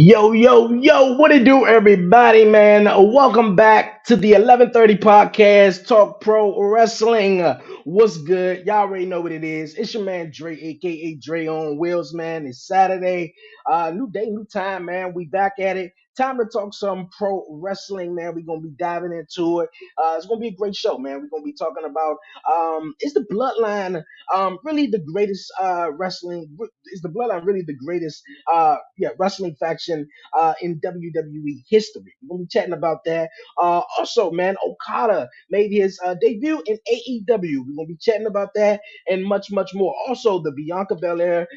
Yo, what it do, everybody, man? Welcome back to the 11:30 podcast, Talk Pro Wrestling. What's good? Y'all already know what it is. It's your man Dre, aka Dre on Wheels, man. It's Saturday. New day, new time, man. We back at it. Time to talk some pro wrestling, man. We're gonna be diving into it. It's gonna be a great show, man. We're gonna be talking about is the bloodline really the greatest wrestling? Is the bloodline really the greatest wrestling faction in WWE history? We're gonna be chatting about that. Also, man, Okada made his debut in AEW. We're gonna be chatting about that and much more. Also, the Bianca Belair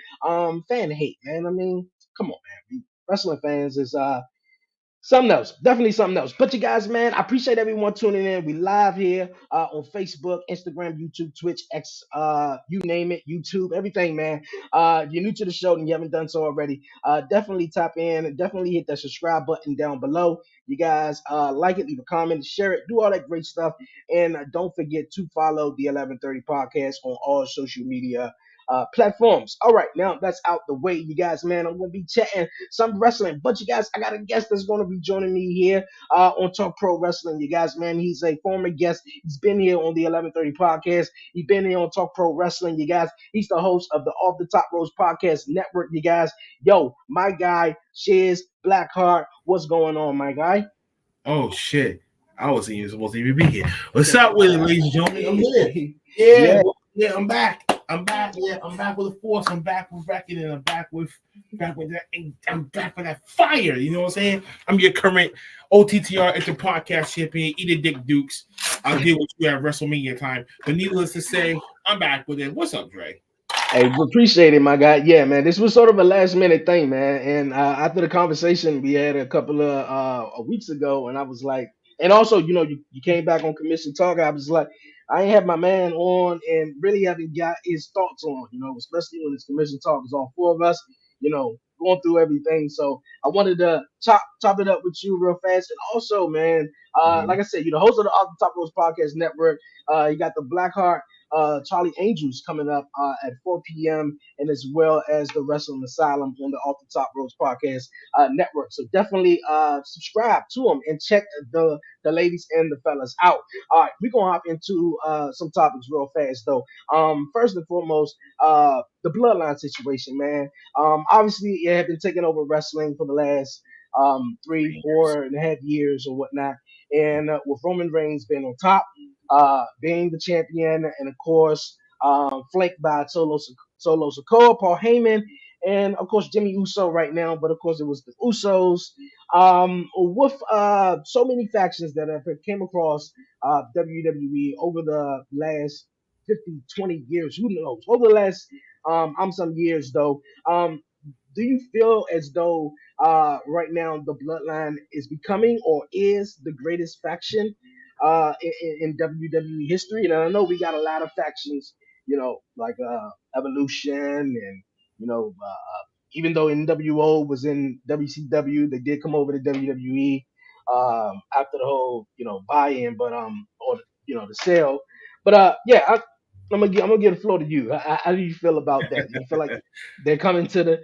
fan hate, man. I mean, come on, man. Wrestling fans is something else, definitely something else. But you guys, man, I appreciate everyone tuning in. We live here on Facebook, Instagram, YouTube, Twitch, X, you name it, YouTube, everything, man. You're new to the show and you haven't done so already. Definitely tap in, definitely hit that subscribe button down below. You guys like it, leave a comment, share it, do all that great stuff, and don't forget to follow the 11:30 podcast on all social media platforms. All right, now that's out the way, you guys, man. I'm gonna be chatting some wrestling, but you guys, I got a guest that's gonna be joining me here on Talk Pro Wrestling. You guys, man, he's a former guest. He's been here on the 11:30 podcast. He's been here on Talk Pro Wrestling. You guys, he's the host of the Off the Top Ropes podcast network. You guys, yo, my guy, Shiz Blackheart. What's going on, my guy? Oh shit! I wasn't even supposed to even be here. What's up with it, ladies and gentlemen? I'm here. Yeah. Yeah, I'm back. I'm back. Yeah, I'm back with a force. I'm back with record, and I'm back with that. And I'm back with that fire. You know what I'm saying? I'm your current OTTR Inter Podcast champion. Eat a dick, Dukes. I'll deal with you at WrestleMania time. But needless to say, I'm back with it. What's up, Dre? Hey, we appreciate it, my guy. Yeah, man, this was sort of a last minute thing, man. And after the conversation we had a couple of weeks ago, and I was like, and also, you came back on Commission Talk. I was like, I ain't have my man on, and really haven't got his thoughts on, especially when it's Commission Talk. It's all four of us, going through everything. So I wanted to chop it up with you real fast, and also, man, like I said, you're the host of the Off the Top Ropes Podcast Network. You got the Blackheart Charlie Angels coming up at 4 p.m. and as well as the Wrestling Asylum on the Off the Top Ropes Podcast Network. So definitely subscribe to them and check the ladies and the fellas out. All right, we're gonna hop into some topics real fast though. First and foremost, the bloodline situation, man. Obviously, it had been taking over wrestling for the last 3, 4.5 years or whatnot, and with Roman Reigns being on top, being the champion, and of course, flanked by Solo Sikoa, Paul Heyman, and of course Jimmy Uso right now. But of course, it was the Usos. With so many factions that have came across WWE over the last 50, 20 years, who knows? Over the last some years though. Do you feel as though right now the Bloodline is becoming or is the greatest faction in WWE history? And I know we got a lot of factions, like Evolution and even though NWO was in WCW, they did come over to WWE after the whole buy-in, but or the sale. But yeah, I'm gonna give the floor to you. How do you feel about that? Do you feel like they're coming to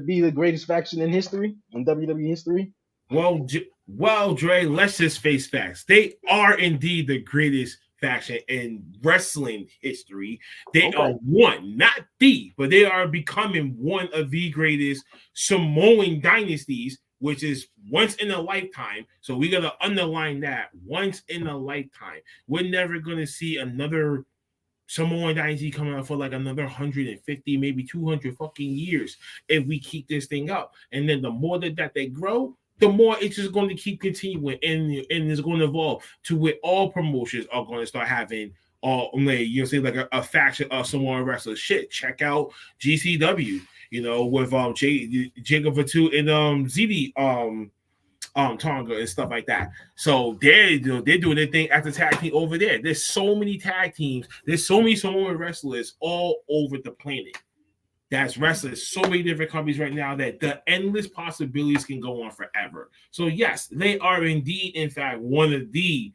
be the greatest faction in history, in WWE history? Well, Dre, let's just face facts. They are indeed the greatest faction in wrestling history. They are one, not the, but they are becoming one of the greatest Samoan dynasties, which is once in a lifetime. So we got to underline that, once in a lifetime. We're never going to see another Samoan dynasty coming out for like another 150, maybe 200 fucking years if we keep this thing up. And then the more that they grow, the more it's just going to keep continuing and it's going to evolve to where all promotions are going to start having say like a faction of Samoan wrestlers. Shit, check out GCW, with Jacob Fatu and ZD Tonga and stuff like that. So they're doing their thing at the tag team over there. There's so many tag teams. There's so many Samoan wrestlers all over the planet. That's wrestling. So many different companies right now that the endless possibilities can go on forever. So yes, they are indeed, in fact, one of the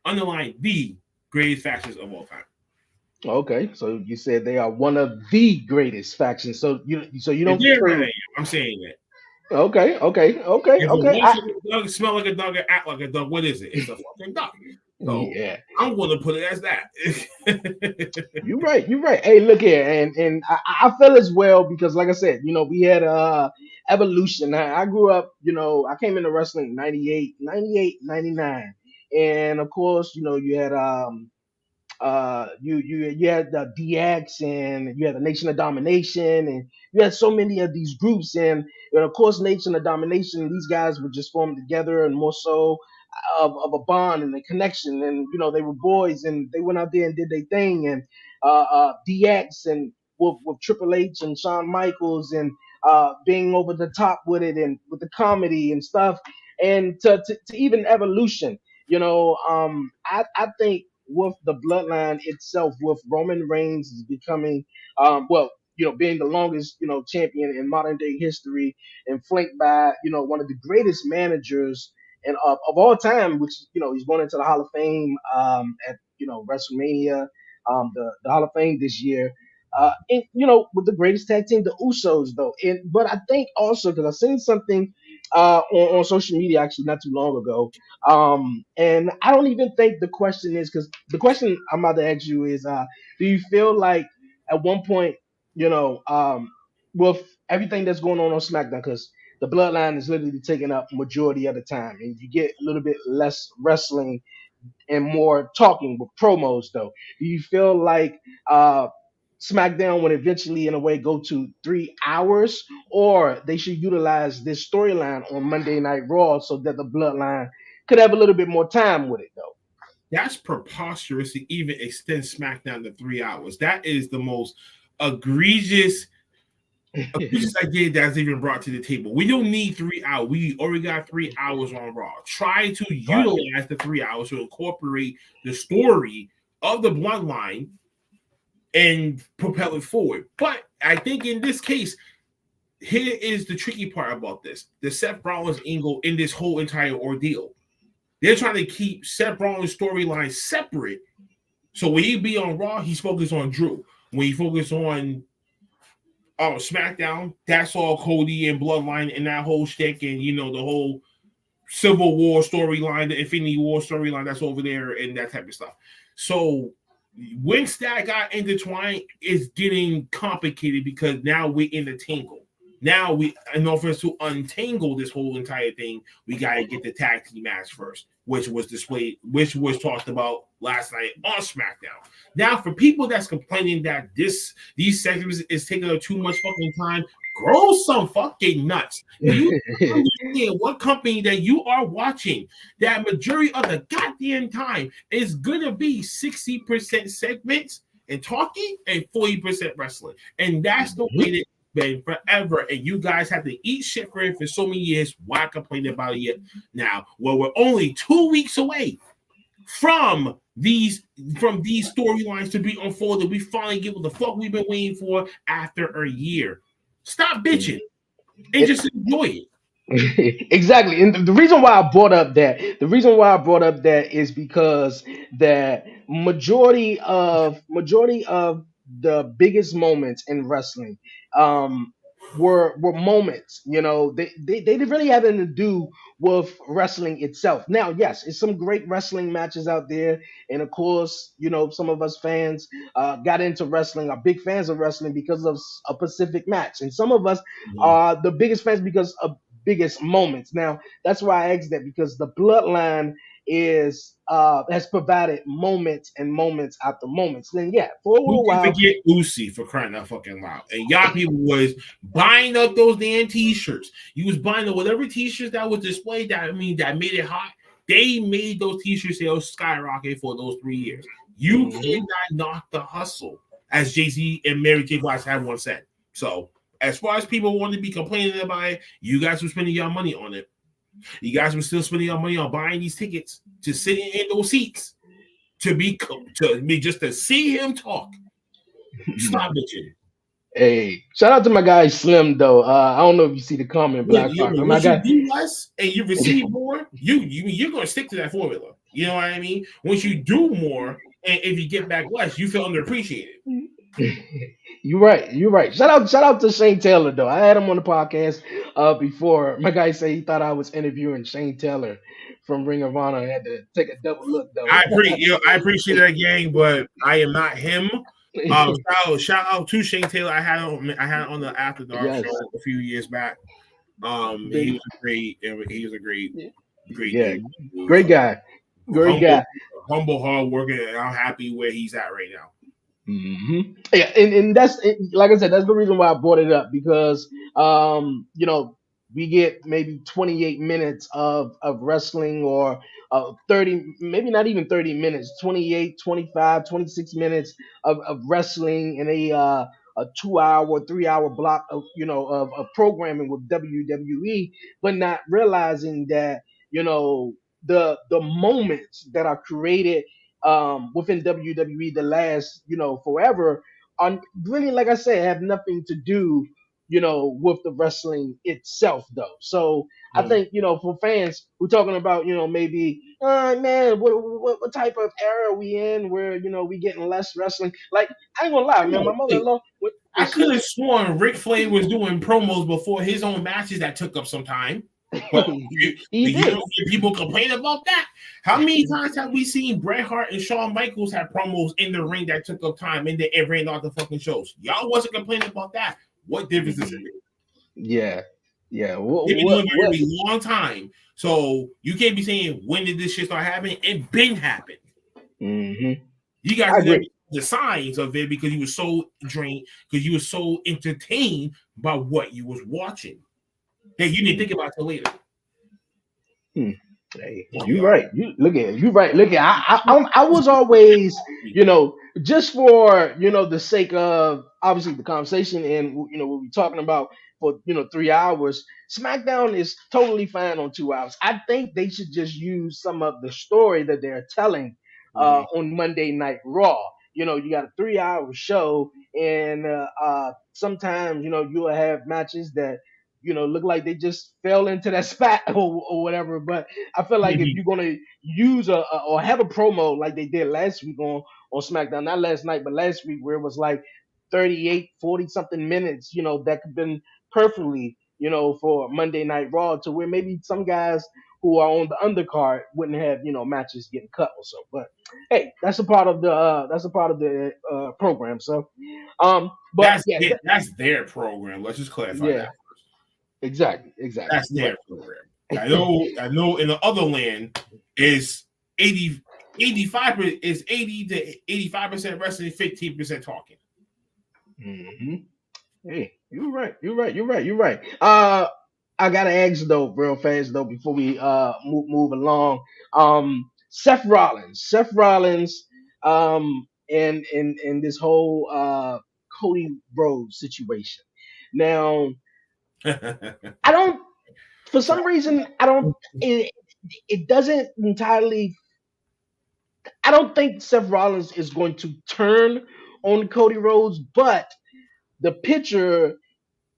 underlying the greatest factions of all time. Okay, so you said they are one of the greatest factions. So you don't Yeah, claim. I'm saying that. Okay. If it walks like a dog, smell like a dog, and act like a dog, what is it? It's a fucking duck. So Yeah. I'm going to put it as that. You're right. You're right. Hey, look here, and I feel as well because, like I said, we had evolution. I grew up, I came into wrestling in 98, 98, 99, and of course, you had you had the DX and you had the Nation of Domination and you had so many of these groups and of course Nation of Domination, these guys were just formed together and more so of a bond and a connection, and they were boys and they went out there and did their thing, and DX and with Triple H and Shawn Michaels and being over the top with it and with the comedy and stuff, and to even evolution. I think with the bloodline itself, with Roman Reigns is becoming, being the longest, champion in modern day history, and flanked by, one of the greatest managers and of all time, which he's going into the Hall of Fame at WrestleMania, the Hall of Fame this year. And with the greatest tag team, the Usos, though. But I think also because I seen something on social media actually not too long ago, and I don't even think the question is because the question I'm about to ask you is, do you feel like at one point, with everything that's going on SmackDown, because the bloodline is literally taking up majority of the time, and you get a little bit less wrestling and more talking with promos, though. Do you feel like SmackDown would eventually, in a way, go to 3 hours, or they should utilize this storyline on Monday Night Raw so that the bloodline could have a little bit more time with it, though? That's preposterous to even extend SmackDown to 3 hours. That is the most egregious idea that's even brought to the table. We don't need 3 hours. We already got 3 hours on Raw. Try to utilize the 3 hours to incorporate the story of the bloodline and propel it forward. But I think in this case, here is the tricky part about this: the Seth Rollins angle in this whole entire ordeal. They're trying to keep Seth Rollins' storyline separate. So when he be on Raw, he's focused on Drew. When he focused on SmackDown, that's all Cody and Bloodline and that whole shtick, and the whole Civil War storyline, the Infinity War storyline that's over there, and that type of stuff. So once that got intertwined, it's getting complicated because now we're in the tangle. Now in order for us to untangle this whole entire thing, we gotta get the tag team match first, which was talked about last night on SmackDown. Now, for people that's complaining that these segments is taking up too much fucking time, grow some fucking nuts. You understand what company that you are watching, that majority of the goddamn time is gonna be 60% segments and talking and 40% wrestling, and that's the way that been forever, and you guys have to eat shit for it for so many years. Why complain about it yet? Now, well, we're only 2 weeks away from these storylines to be unfolded. We finally get what the fuck we've been waiting for after a year. Stop bitching and just enjoy it. Exactly, and the reason why I brought up that is because that majority of the biggest moments in wrestling were moments. They really had nothing to do with wrestling itself. Now, yes, it's some great wrestling matches out there, and of course, some of us fans got into wrestling, are big fans of wrestling because of a specific match, and some of us are the biggest fans because of biggest moments. Now, that's why I asked that, because the bloodline is has provided moments and moments after moments. Then yeah, for a Who little can while. forget Uzi, for crying out fucking loud? And y'all people was buying up those damn t-shirts. You was buying up whatever t-shirts that was displayed that made it hot. They made those t-shirt sales skyrocket for those 3 years. You cannot knock the hustle, as Jay-Z and Mary J. Blige had once said. So as far as people want to be complaining about it, you guys were spending your money on it. You guys were still spending your money on buying these tickets to sit in those seats to be just to see him talk. Stop bitching. Hey, shout out to my guy Slim though. I don't know if you see the comment, Black Rock. My Once you guy. do less and you receive more, you're gonna stick to that formula. You know what I mean? Once you do more and if you get back less, you feel underappreciated. You're right. You're right. Shout out to Shane Taylor though. I had him on the podcast before. My guy said he thought I was interviewing Shane Taylor from Ring of Honor. I had to take a double look though. I appreciate that, gang, but I am not him. Shout out to Shane Taylor. I had on the After Dark Yes. show a few years back. He Big. was a great Yeah. dude. Great guy. Great Humble, guy. humble, hard working, and I'm happy where he's at right now. Yeah, and that's like I said, that's the reason why I brought it up because we get maybe 28 minutes of wrestling or 30, maybe not even 30 minutes, 28, 25, 26 minutes of wrestling in a 2 hour, 3 hour block of of programming with WWE, but not realizing that the moments that are created within WWE the last forever are really, like I said, have nothing to do with the wrestling itself though. So I Mm. think for fans who talking about maybe man what type of era are we in where we getting less wrestling, like I ain't gonna lie man, my mother-in-law when I she could have sworn Ric Flair was doing promos before his own matches that took up some time. But he you did. don't hear people complain about that. How many times have we seen Bret Hart and Shawn Michaels have promos in the ring that took up time and they ran off the fucking shows? Y'all wasn't complaining about that. What difference does it make? Yeah, yeah. They've been doing it for a very long time. So you can't be saying when did this shit start happening? It been happened. Mm-hmm. You guys I never agree. the signs of it because you were so drained, because you were so entertained by what you was watching that you didn't think about it till later. Hmm. Hey, Oh, you yeah. right. You look at you right. Look at I was always just for the sake of obviously the conversation and what we're talking about for 3 hours. SmackDown is totally fine on 2 hours. I think they should just use some of the story that they're telling Mhm. on Monday Night Raw. You got a 3 hour show, and sometimes you'll have matches that look like they just fell into that spot or whatever. But I feel like if Mhm. you're gonna use or have a promo like they did last week on SmackDown, not last night, but last week, where it was like 38, 40 something minutes, that could have been perfectly, for Monday Night Raw, to where maybe some guys who are on the undercard wouldn't have, matches getting cut or so. But hey, that's a part of the program. So but yeah, That's their program. Let's just clarify that. yeah, exactly. That's You're right. their program. I know in the other land is 80 85 is 80 to 85% wrestling, 15% talking. hmm Hey, you're right. You're right. You're right. You're right. I gotta ask though, real fast though, before we move along. Seth Rollins, and this whole Cody Rhodes situation. Now, I don't. For some reason, I don't. It, it doesn't entirely. I don't think Seth Rollins is going to turn on Cody Rhodes, but the picture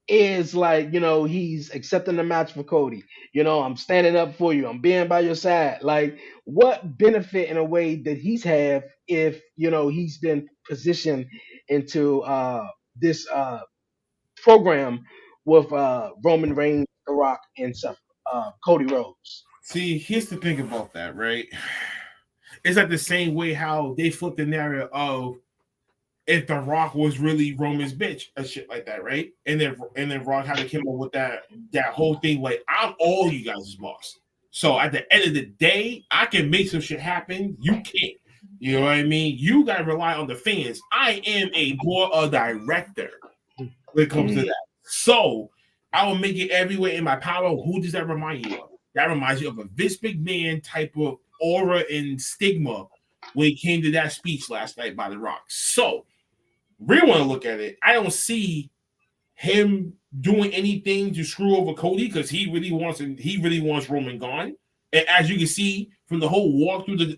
is like, he's accepting the match for Cody. I'm standing up for you. I'm being by your side. Like, what benefit in a way that he's have if he's been positioned into this program with Roman Reigns, The Rock, and Seth, Cody Rhodes. See, here's the thing about that, right? It's like the same way how they flipped the narrative of if The Rock was really Roman's bitch and shit like that, right? And then Rock had to come up with that whole thing like I'm all you guys' boss. So at the end of the day, I can make some shit happen. You can't. You know what I mean? You gotta rely on the fans. I am a director when it comes to Mm. that. So I will make it every way in my power. Who does that remind you of? That reminds you of a Vince McMahon type of aura and stigma when it came to that speech last night by The Rock. So really want to look at it, I don't see him doing anything to screw over Cody because he really wants Roman gone. And as you can see from the whole walk through the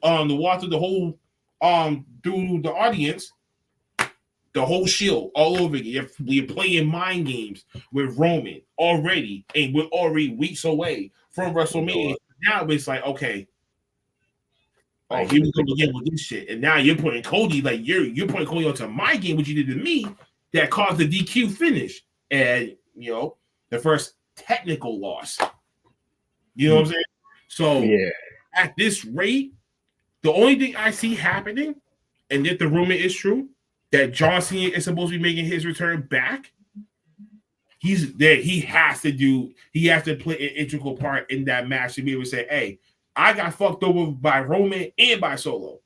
whole through the audience, the whole shield all over again. We're playing mind games with Roman already, and we're already weeks away from WrestleMania. Lord. Now it's like, okay, Oh, he was going to get with this shit, and now you're putting Cody like you're putting Cody onto my game, which you did to me, that caused the DQ finish, and the first technical loss. You know what I'm saying? So yeah, at this rate, the only thing I see happening, and if the rumor is true, that John Cena is supposed to be making his return back. He's there. He has to play an integral part in that match to be able to say, "Hey, I got fucked over by Roman and by Solo,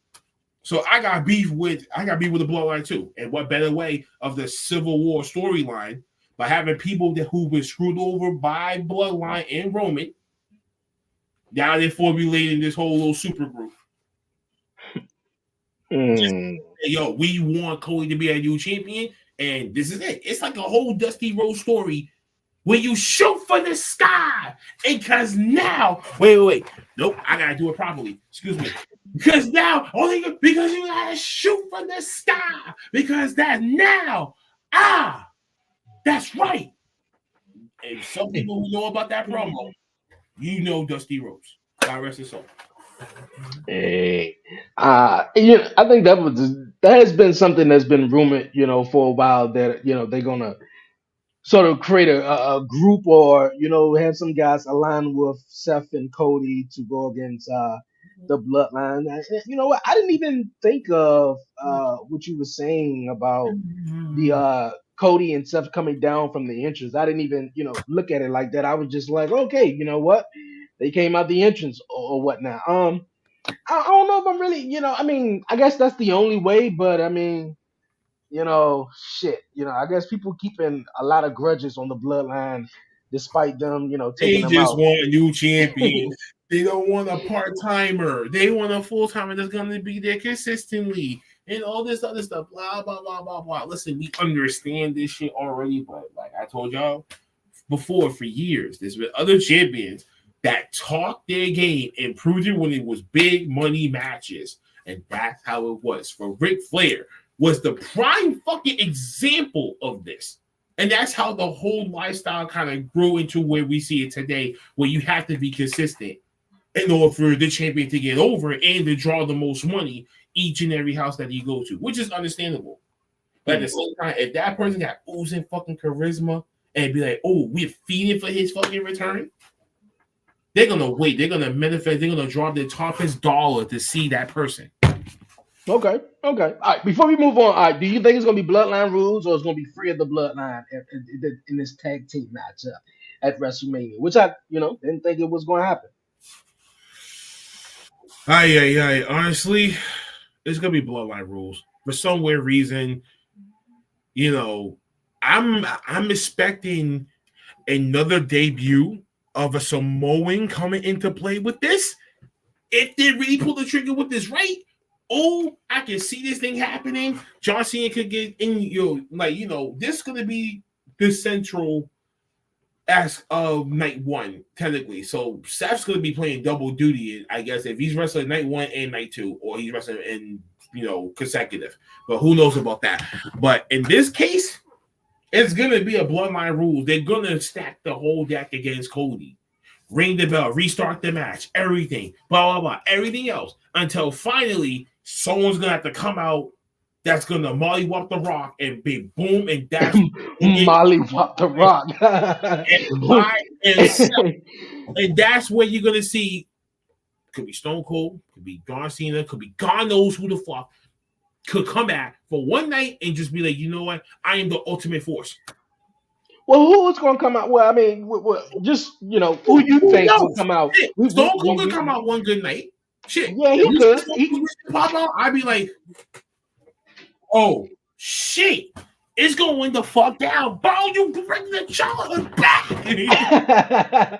so I got beef with the Bloodline too." And what better way of the Civil War storyline by having people who've been screwed over by Bloodline and Roman? Now they're formulating this whole little super group. Yo, we want Cody to be a new champion, and this is it. It's like a whole Dusty Rhodes story where you shoot for the sky. And because now, wait. Nope, I gotta do it properly. Excuse me. Because now, because you gotta shoot for the sky. Because that now, that's right. And some people who know about that promo, Dusty Rhodes. God rest his soul. Hey, I think that has been something that's been rumored, for a while, that they're gonna sort of create a group, or have some guys align with Seth and Cody to go against the Bloodline. You know what? I didn't even think of what you were saying about the Cody and Seth coming down from the entrance. I didn't even look at it like that. I was just like, okay, you know what? They came out the entrance or whatnot. I don't know if I'm really, I mean, I guess that's the only way, but I mean, shit, I guess people keeping a lot of grudges on the Bloodline despite them, taking They them just out. want a new champion. They don't want a part-timer. They want a full-timer that's going to be there consistently and all this other stuff. Blah, blah, blah, blah, blah. Listen, we understand this shit already, but like I told y'all before, for years, there's been other champions that talked their game and proved it when it was big money matches. And that's how it was. For Ric Flair was the prime fucking example of this. And that's how the whole lifestyle kind of grew into where we see it today, where you have to be consistent in order for the champion to get over and to draw the most money each and every house that you go to, which is understandable. But at the same time, if that person got oozing fucking charisma and be like, oh, we're feeding for his fucking return, they're going to wait. They're going to manifest. They're going to drop their toppest dollar to see that person. Okay. All right. Before we move on, all right, do you think it's gonna be Bloodline rules, or it's gonna be free of the Bloodline in this tag team matchup at WrestleMania? Which I, didn't think it was going to happen. Honestly, it's gonna be Bloodline rules for some weird reason. I'm expecting another debut of a Samoan coming into play with this. If they really pull the trigger with this right. Oh, I can see this thing happening. John Cena could get in, this is going to be the central ask of night one, technically. So Seth's going to be playing double duty, I guess, if he's wrestling night one and night two, or he's wrestling in, consecutive. But who knows about that? But in this case, it's going to be a Bloodline rule. They're going to stack the whole deck against Cody. Ring the bell, restart the match, everything, blah, blah, blah, everything else, until finally someone's going to have to come out that's going to mollywop the Rock and be boom, and that's mollywop the Rock. and that's where you're going to see, could be Stone Cold, could be John Cena, could be God knows who the fuck, could come back for one night and just be like, you know what, I am the ultimate force. Well, who's going to come out? Well, I mean, just, who you think will come out? Stone Cold could come out one good night. Shit. Yeah, he could. He pop out. I'd be like, oh, shit. It's going the fuck down. Bro, you bring the child back. I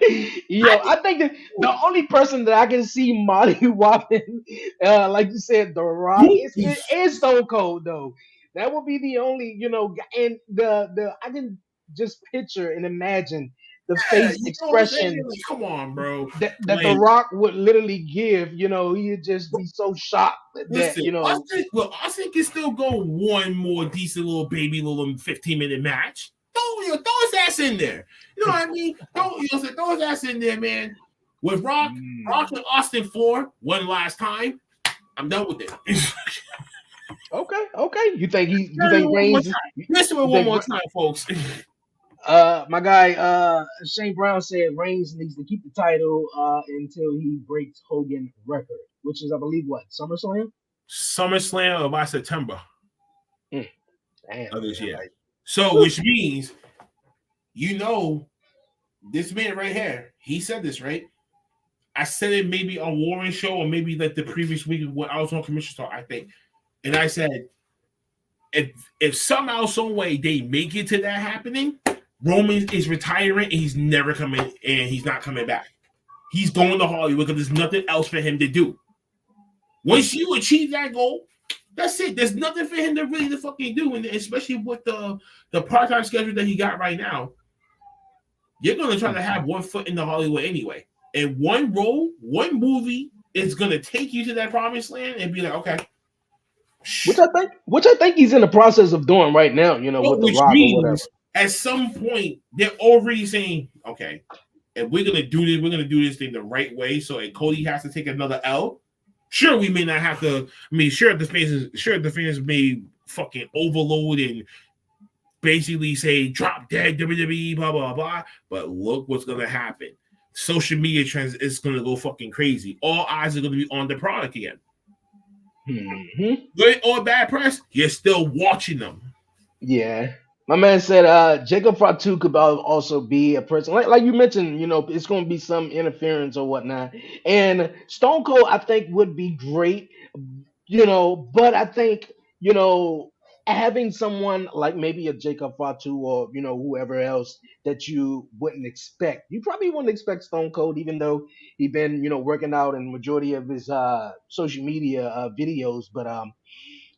think that the only person that I can see mollywopping, like you said, The Rock, is Stone Cold, though. That would be the only, and the I can just picture and imagine the face expression. Like, come on, bro. That The Rock would literally give. He'd just be so shocked that, Austin can still go one more decent little 15-minute match. Throw his ass in there. You know what I mean? Throw his ass in there, man. With Rock and Austin 4 one last time. I'm done with it. Okay. You Listen think one more Reigns? time. Listen You one think more time, folks. my guy Shane Brown said Reigns needs to keep the title until he breaks Hogan record, which is I believe what SummerSlam. SummerSlam or by September Mm, damn, of this man, year. like, So, whew. which means, this man right here, he said this, right? I said it maybe on Warren Show or maybe like the previous week when I was on Commission Talk, I think. And I said, if somehow, some way they make it to that happening, Roman is retiring and he's never coming and he's not coming back. He's going to Hollywood because there's nothing else for him to do. Once you achieve that goal, that's it. There's nothing for him to really to fucking do, and especially with the part-time schedule that he got right now, you're gonna try to have one foot in the Hollywood anyway. And one role, one movie is gonna take you to that promised land and be like, okay. Which I think he's in the process of doing right now. You know, with the Which Rock or whatever. means at some point they're already saying, okay, if we're gonna do this, we're gonna do this thing the right way. So if Cody has to take another L, sure, we may not have to. I mean, sure, the fans may fucking overload and basically say drop dead WWE, blah blah blah. But look what's gonna happen. Social media trends is gonna go fucking crazy. All eyes are gonna be on the product again. Mm-hmm. Good or bad press, you're still watching them. Yeah. My man said Jacob Fatu could also be a person like you mentioned, you know, it's gonna be some interference or whatnot. And Stone Cold I think would be great, you know, but I think, you know, having someone like maybe a Jacob Fatu or, you know, whoever else that you wouldn't expect. You probably wouldn't expect Stone Cold, even though he been, you know, working out in majority of his social media videos. But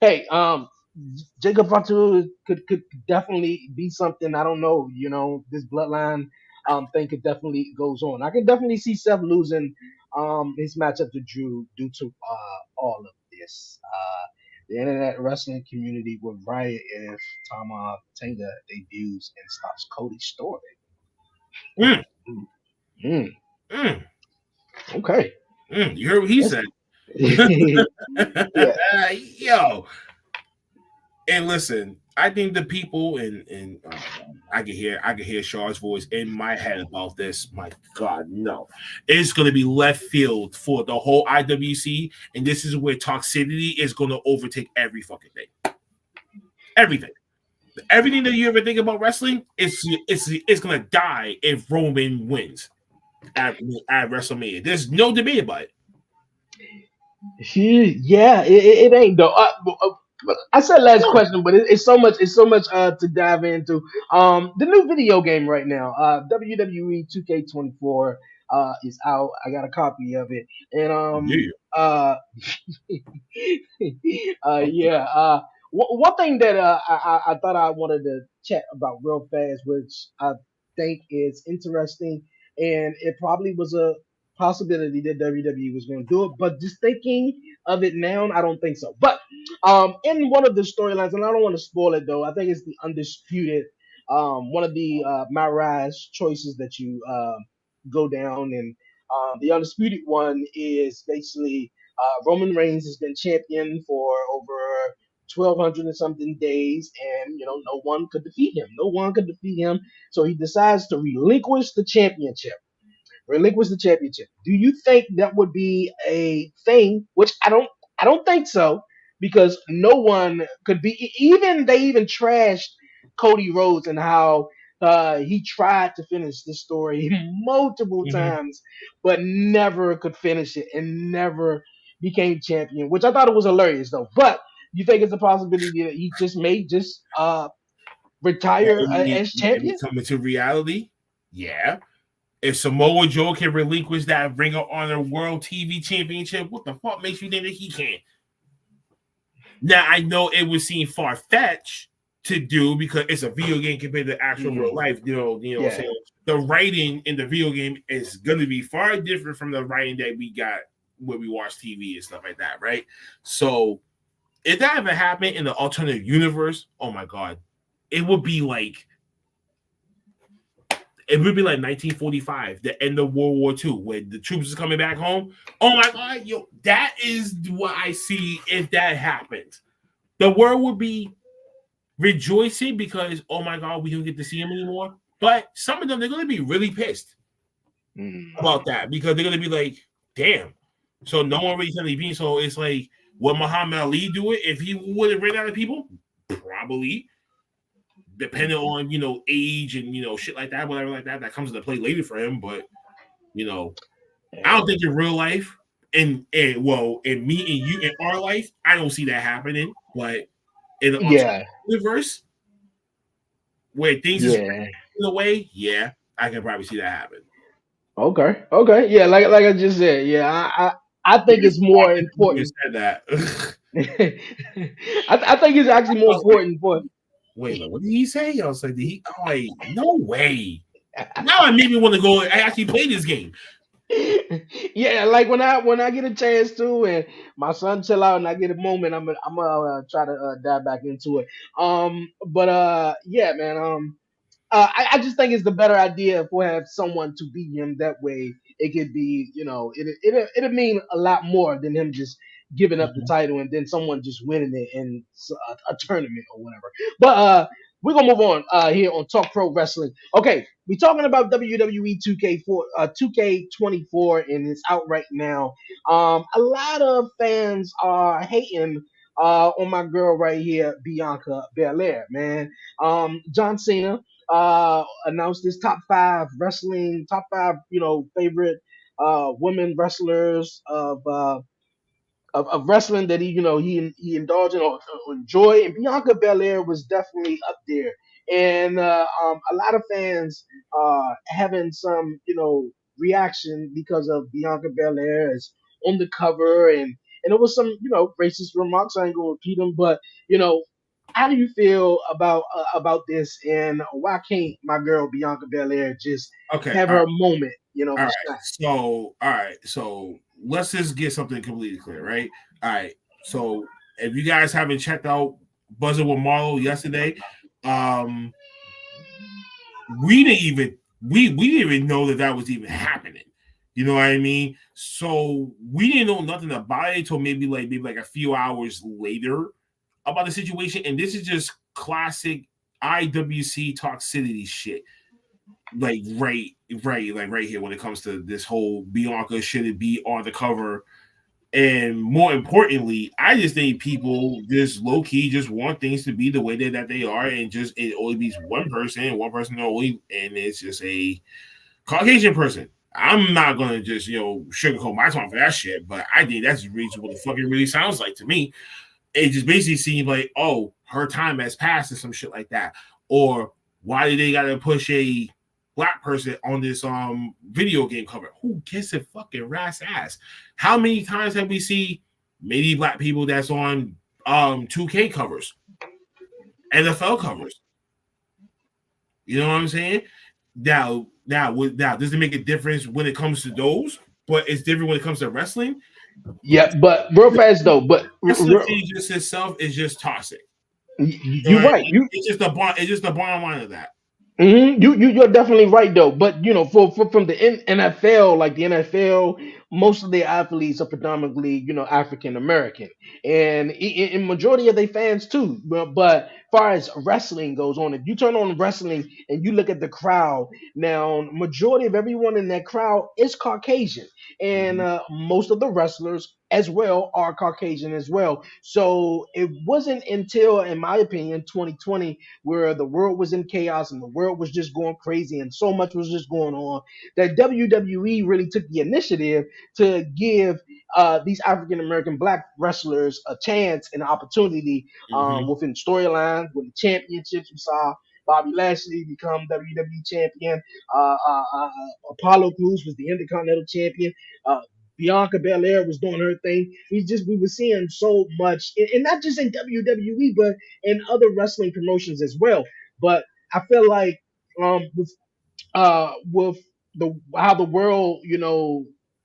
hey, Jacob Fatu could definitely be something. I don't know. You know, this bloodline thing could definitely goes on. I can definitely see Seth losing his matchup to Drew due to all of this. The internet wrestling community would riot if Tama Tenga debuts and stops Cody's story. Mm, Mm, mm, okay. you heard what he That's, said. yeah. Yo, and listen, I think the people and I can hear Shaw's voice in my head about this. My God, no, it's going to be left field for the whole IWC, and this is where toxicity is going to overtake every fucking thing. Everything that you ever think about wrestling, it's going to die if Roman wins at WrestleMania. There's no debate about it. Yeah, it ain't though. I said last question, but it's so much to dive into. The new video game right now, WWE 2K24 is out. I got a copy of it, and Yeah. yeah. One thing that I thought I wanted to chat about real fast, which I think is interesting, and it probably was a possibility that WWE was going to do it, but just thinking of it now, I don't think so. But in one of the storylines, and I don't want to spoil it though, I think it's the undisputed one of the Marais choices that you go down, and the undisputed one is basically Roman Reigns has been champion for over 1,200 and something days, and you know no one could defeat him. No one could defeat him, so he decides to relinquish the championship. Relinquish the championship. Do you think that would be a thing? Which I don't think so, because no one could be. They even trashed Cody Rhodes and how he tried to finish this story multiple Mm-hmm. times, but never could finish it and never became champion. Which I thought it was hilarious though. But you think it's a possibility that he just may just retire as And champion? it's coming to reality. Yeah. If Samoa Joe can relinquish that Ring of Honor World TV Championship, what the fuck makes you think that he can't? Now I know it would seem far fetched to do because it's a video game compared to actual real Mm, life. What I'm yeah. saying? The writing in the video game is gonna be far different from the writing that we got when we watch TV and stuff like that, right? So if that ever happened in the alternate universe, oh my god, it would be like it would be like 1945, the end of World War II, when the troops are coming back home. Oh my God, yo, that is what I see if that happens. The world would be rejoicing because, oh my God, we don't get to see him anymore. But some of them, they're going to be really pissed Mm. about that because they're going to be like, damn. So no one really suddenly being. So it's like, would Muhammad Ali do it if he would have ran out of people? Probably, depending on age and shit like that, whatever like that. That comes into play later for him. But you know, I don't think in real life, and well, in me and you in our life, I don't see that happening. But in the alternative Yeah, universe where things is yeah. in a way, yeah, I can probably see that happen. Okay, okay. Yeah, like I just said, yeah. I think You it's more just important. said that. I think it's actually I more was like, important for. wait, like, what did he say? I was like, did he? I'm like, no way. Now it made me want to go and actually play this game. Yeah, like when I get a chance to, and my son chill out, and I get a moment, I'm gonna try to dive back into it. But yeah, man. I just think it's the better idea if we have someone to beat him that way. It could be, it'd mean a lot more than him just giving up the Mhm. title and then someone just winning it in a tournament or whatever. But we're gonna move on here on Talk Pro Wrestling. Okay, we're talking about WWE 2K4, 2K24, and it's out right now. A lot of fans are hating on my girl right here, Bianca Belair, man. John Cena announced his top five, favorite women wrestlers of wrestling that he indulged in or enjoy, and Bianca Belair was definitely up there. And a lot of fans having some reaction because of Bianca Belair is on the cover, and it was some racist remarks. I ain't gonna repeat them, but you know. How do you feel about this, and why can't my girl Bianca Belair just Okay, have her moment, all to right. shine? So let's just get something completely clear, right? All right. So if you guys haven't checked out Buzzing with Marlo yesterday, um, we didn't even we didn't even know that that was even happening. You know what I mean? So we didn't know nothing about it until maybe like a few hours later about the situation. And this is just classic IWC toxicity shit. Like right here when it comes to this whole Bianca should it be on the cover. And more importantly, I just think people just low key just want things to be the way that they are, and just it only be one person only, and it's just a Caucasian person. I'm not gonna just sugarcoat my tongue for that shit, but I think that's the reason what the fuck it really sounds like to me. It just basically seems like, oh, her time has passed or some shit like that, or why did they gotta push a black person on this video game cover? Who gives a fucking rat's ass? How many times have we seen maybe black people that's on 2K covers, NFL covers? You know what I'm saying? Now, does it make a difference when it comes to those? But it's different when it comes to wrestling. Yeah, but real fast though, Wrestling just itself is just toxic. You know you're what I right. mean? It's just the bottom line of that. You're definitely right though. But for from the NFL, like the NFL, most of their athletes are predominantly African American, and in majority of their fans too. But far as wrestling goes on, if you turn on wrestling and you look at the crowd now, majority of everyone in that crowd is Caucasian, and Mhm. most of the wrestlers as well are Caucasian as well. So it wasn't until, in my opinion, 2020 where the world was in chaos and the world was just going crazy and so much was just going on, that WWE really took the initiative to give these African American black wrestlers a chance and an opportunity Mhm. within storylines, with the championships. We saw Bobby Lashley become WWE champion. Apollo Crews was the Intercontinental champion. Uh, Bianca Belair was doing her thing. We were seeing so much, and not just in WWE, but in other wrestling promotions as well. But I feel like with the how the world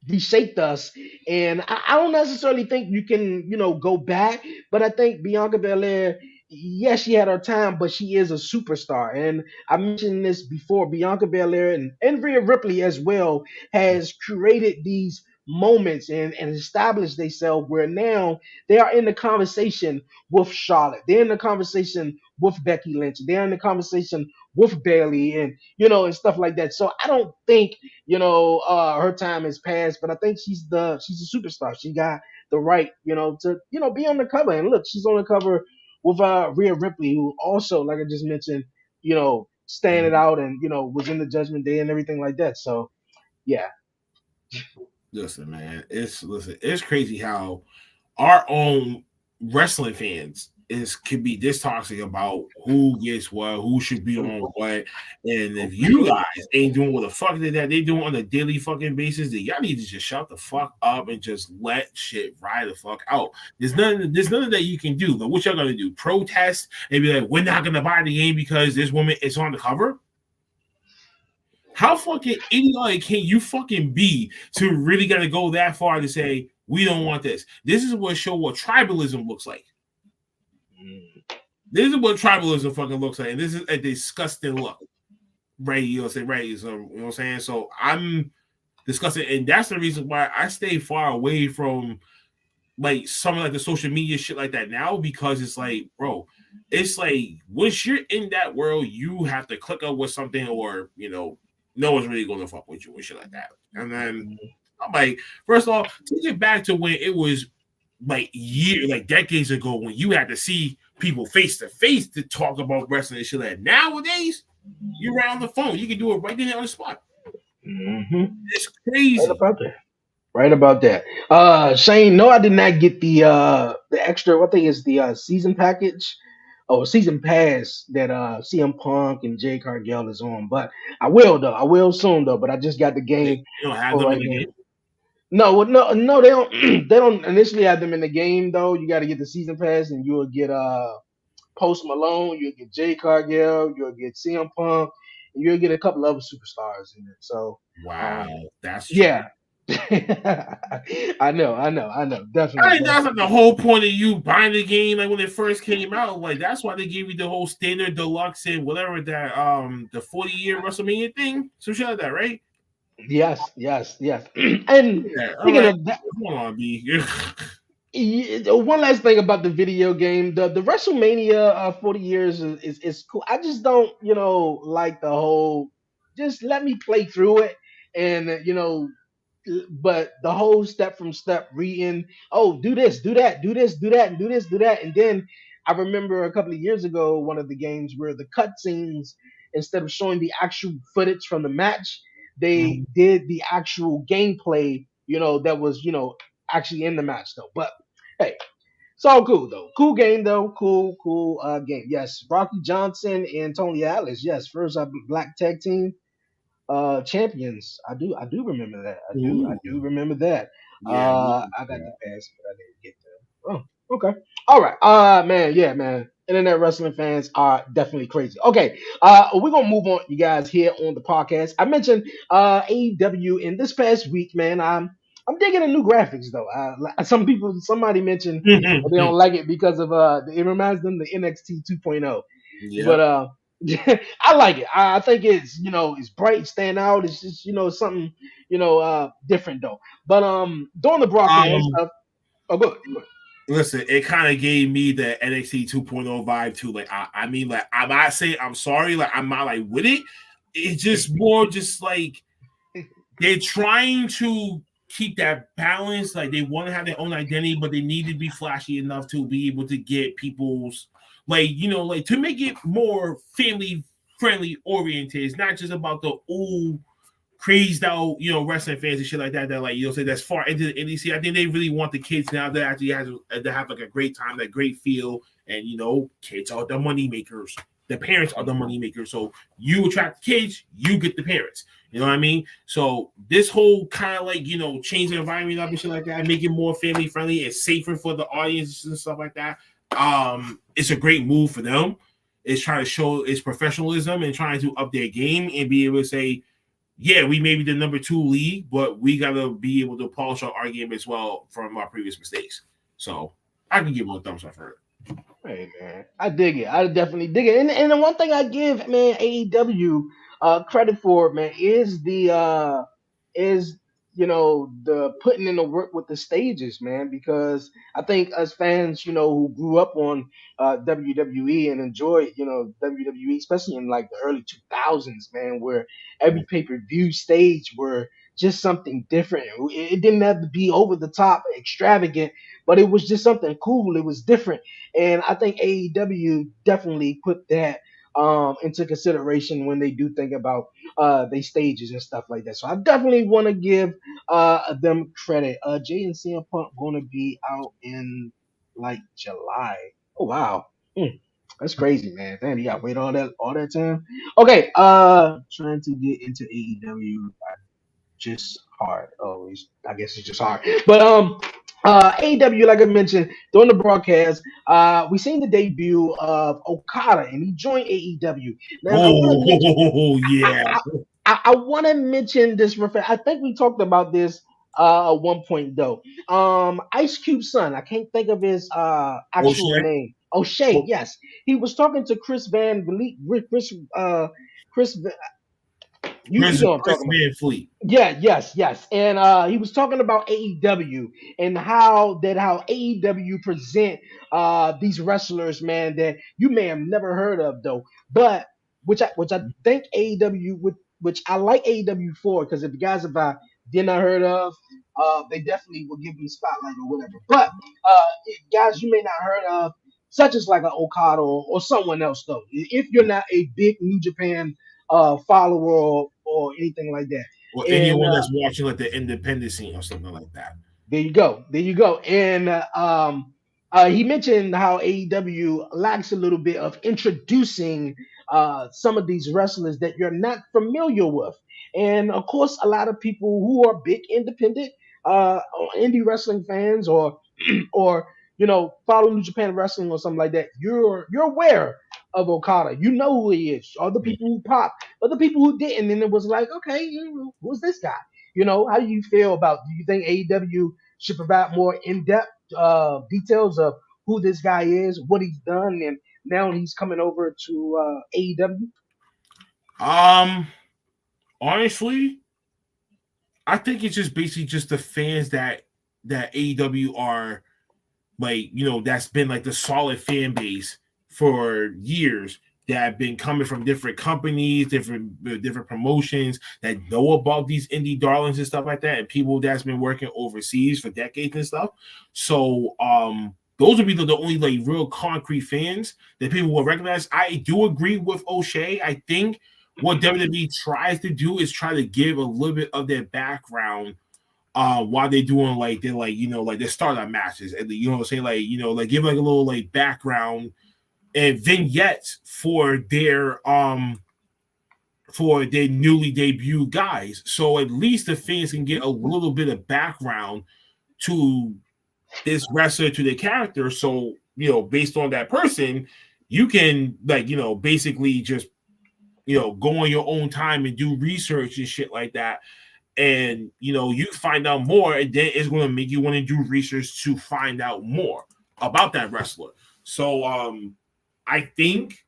reshaped us, and I don't necessarily think you can go back, but I think Bianca Belair. yes, she had her time, but she is a superstar. And I mentioned this before. Bianca Belair and Rhea Ripley as well has created these moments and established themselves where now they are in the conversation with Charlotte. They're in the conversation with Becky Lynch. They're in the conversation with Bailey and and stuff like that. So I don't think her time has passed, but I think she's a superstar. She got the right to be on the cover. And look, she's on the cover with Rhea Ripley, who also, like I just mentioned, standing out and was in the Judgment Day and everything like that. So yeah. Listen, man, it's crazy how our own wrestling fans can be this toxic about who gets what, who should be on what, and if you guys ain't doing what the fuck that they doing on a daily fucking basis, then y'all need to just shut the fuck up and just let shit ride the fuck out. There's nothing that you can do. But what y'all gonna do? Protest and be like, we're not gonna buy the game because this woman is on the cover? How fucking idiotic can you fucking be to really gotta go that far to say we don't want this? This is what tribalism looks like. This is what tribalism fucking looks like, and this is a disgusting look. Right, so you know what I'm saying? So I'm disgusted, and that's the reason why I stay far away from like some of like the social media shit like that now, because it's like, bro, it's like once you're in that world, you have to click up with something, or no one's really going to fuck with you and shit like that. And then I'm like, first of all, take it back to when it was like decades ago, when you had to see people face to face to talk about wrestling and shit like that. Nowadays, you're right on the phone. You can do it right there on the spot. Mm-hmm. It's crazy. Right about that. Shane, no, I did not get the extra. What thing is the season package? Oh, season pass that CM Punk and Jay Cargill is on. But I will though. I will soon though. But I just got the game You don't have for them right in the now. game. No, they don't. They don't initially have them in the game though. You got to get the season pass, and you will get Post Malone. You'll get Jay Cargill. You'll get CM Punk. And you'll get a couple other superstars in it. So, Wow, that's true. yeah. I know. I Definitely, think that's like the whole point of you buying the game, like when it first came out. Like that's why they gave you the whole standard deluxe and whatever that the 40-year WrestleMania thing, some shit like that, right? Yes. And Yeah, I'm speaking like, of that, come on, B. one last thing about the video game, the WrestleMania 40 years is cool. I just don't, like the whole. Just let me play through it, and but the whole step from step reading, oh, do this, do that, do this, do that, and do this, do that. And then I remember a couple of years ago, one of the games where the cutscenes, instead of showing the actual footage from the match, they did the actual gameplay, that was, actually in the match though. But hey, it's all cool though. Cool game though. Cool game. Yes, Rocky Johnson and Tony Atlas. Yes, first black tag team champions. I do remember that. I do remember that. Yeah, I got the pass, but I didn't get the. Oh, okay. All right. Man, yeah, man. Internet wrestling fans are definitely crazy. Okay. We're gonna move on, you guys, here on the podcast. I mentioned AEW in this past week, man. I'm digging the new graphics though. Somebody mentioned they don't like it because of it reminds them of the NXT 2.0. But yep. I like it. I think it's it's bright, stand out. It's just something different though. But during the broadcast, Um, oh good. listen, it kind of gave me the NXT 2.0 vibe too. Like, I mean, like, I'm not saying I'm sorry. Like, I'm not like with it. It's just more just like they're trying to keep that balance. Like, they want to have their own identity, but they need to be flashy enough to be able to get people's like to make it more family friendly oriented. It's not just about the old crazed out, wrestling fans and shit like that. That like say that's far into the indie. I think they really want the kids now that actually have like a great time, that great feel, and kids are the money makers. The parents are the money makers. So you attract the kids, you get the parents. You know what I mean? So this whole kind of like change the environment up and shit like that, make it more family friendly and safer for the audience and stuff like that. It's a great move for them. It's trying to show its professionalism and trying to up their game and be able to say, yeah, we may be the number 2 league, but we gotta be able to polish our game as well from our previous mistakes. So I can give them a thumbs up for it. Hey man, I dig it. I definitely dig it. And the one thing I give man AEW credit for man is the putting in the work with the stages, man. Because I think us fans, who grew up on WWE and enjoyed WWE, especially in like the early 2000s, man, where every pay per view stage were just something different. It didn't have to be over the top, extravagant, but it was just something cool. It was different, and I think AEW definitely put that into consideration when they do think about they stages and stuff like that. So I definitely want to give them credit. Jay and CM Punk going to be out in like July. Oh wow. Hmm. That's crazy, man. Damn, you got to wait all that time. Okay, trying to get into AEW just hard. Oh, I guess it's just hard. But AEW, like I mentioned during the broadcast, we seen the debut of Okada, and he joined AEW. Now I want to mention, Oh yeah. I want to mention this. I think we talked about this at one point though. Ice Cube's son, I can't think of his actual O'Shea. name. O'Shea, Oh, yes, he was talking to Chris Van Vliet, Chris. You know what I'm Chris talking about. Van Fleet. Yeah, yes. And he was talking about AEW and how AEW present these wrestlers, man, that you may have never heard of though. But which I think AEW would which I like AEW for, because if the guys if I did not heard of, they definitely will give me spotlight or whatever. But guys you may not heard of, such as like an Okada or someone else though. If you're not a big New Japan follower or anything like that. Or And anyone that's watching like the independent scene or something like that. there you go. There you go. And he mentioned how AEW lacks a little bit of introducing some of these wrestlers that you're not familiar with. And of course, a lot of people who are big independent or indie wrestling fans or follow New Japan Wrestling or something like that, you're aware of Okada. You know who he is. All the people who pop, but the people who didn't, and it was like, okay, who's this guy? How do you feel about? Do you think AEW should provide more in-depth details of who this guy is, what he's done, and now he's coming over to AEW? Um, honestly, I think it's just basically just the fans that AEW are like, that's been like the solid fan base for years that have been coming from different companies, different promotions that know about these indie darlings and stuff like that, and people that's been working overseas for decades and stuff. So those would be the only like real concrete fans that people will recognize. I do agree with O'Shea. I think what WWE tries to do is try to give a little bit of their background while they're doing like they're like like their startup matches, and you know what I'm saying, like like give like a little like background and vignettes for their newly debuted guys, so at least the fans can get a little bit of background to this wrestler, to their character. So based on that person, you can like basically just go on your own time and do research and shit like that, and you find out more, and then it's going to make you want to do research to find out more about that wrestler. So I think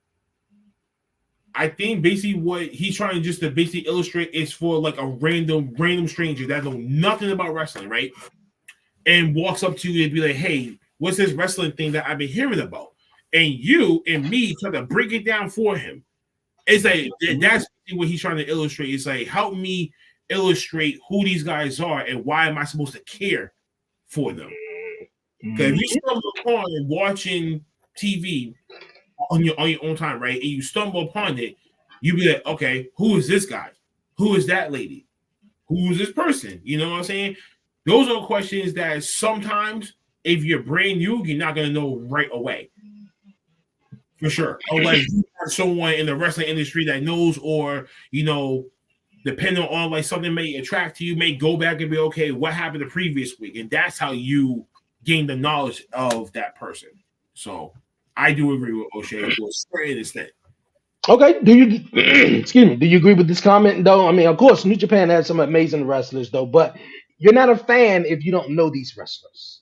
basically what he's trying to just to basically illustrate is for like a random stranger that know nothing about wrestling, right? And walks up to you and be like, hey, what's this wrestling thing that I've been hearing about? And you and me try to break it down for him. It's like that's what he's trying to illustrate. It's like, help me illustrate who these guys are and why am I supposed to care for them? Because if you stumble upon watching TV on your own time, right, and you stumble upon it, you be like, okay, who is this guy? Who is that lady? Who is this person? You know what I'm saying? Those are questions that sometimes, if you're brand new, you're not gonna know right away. For sure. Unless you have someone in the wrestling industry that knows, or depending on like something may attract to you, may go back and be okay, what happened the previous week? And that's how you gain the knowledge of that person. So I do agree with O'Shea to a certain extent. Okay, do you excuse me? Do you agree with this comment though? I mean, of course, New Japan has some amazing wrestlers though, but you're not a fan if you don't know these wrestlers.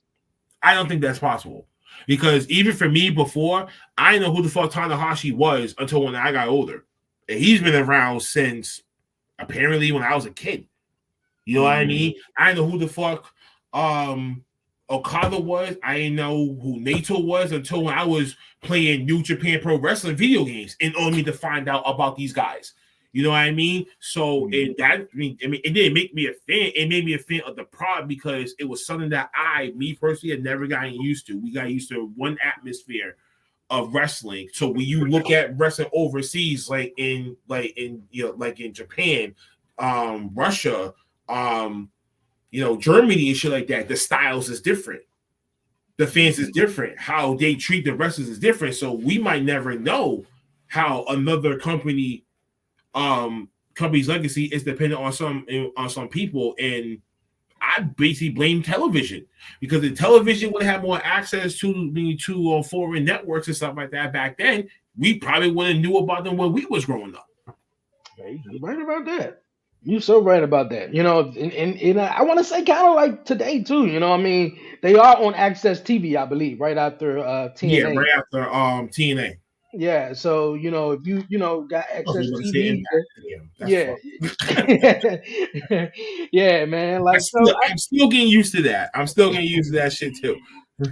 I don't think that's possible. Because even for me before, I didn't know who the fuck Tanahashi was until when I got older. And he's been around since apparently when I was a kid. You know what I mean? I didn't know who the fuck Okada was. I didn't know who Naito was until when I was playing New Japan Pro Wrestling video games and only to find out about these guys. You know what I mean? So it didn't make me a fan. It made me a fan of the product because it was something that me personally, had never gotten used to. We got used to one atmosphere of wrestling. So when you look at wrestling overseas, like in Japan, Russia, Germany and shit like that, the styles is different. The fans is different. How they treat the wrestlers is different. So we might never know how another company's legacy is dependent on some people. And I basically blame television because if television would have more access to foreign networks and stuff like that back then, we probably would have knew about them when we was growing up. Hey, you're right about that. You're so right about that. And I want to say kind of like today too. I mean, they are on Access TV, I believe, right after Yeah, TNA. right after TNA. Yeah, so if you got I was Access going to say TV, Impact. Damn, that's yeah, fucked. yeah, man. Like so, I'm still getting used to that. I'm still getting used to that shit too.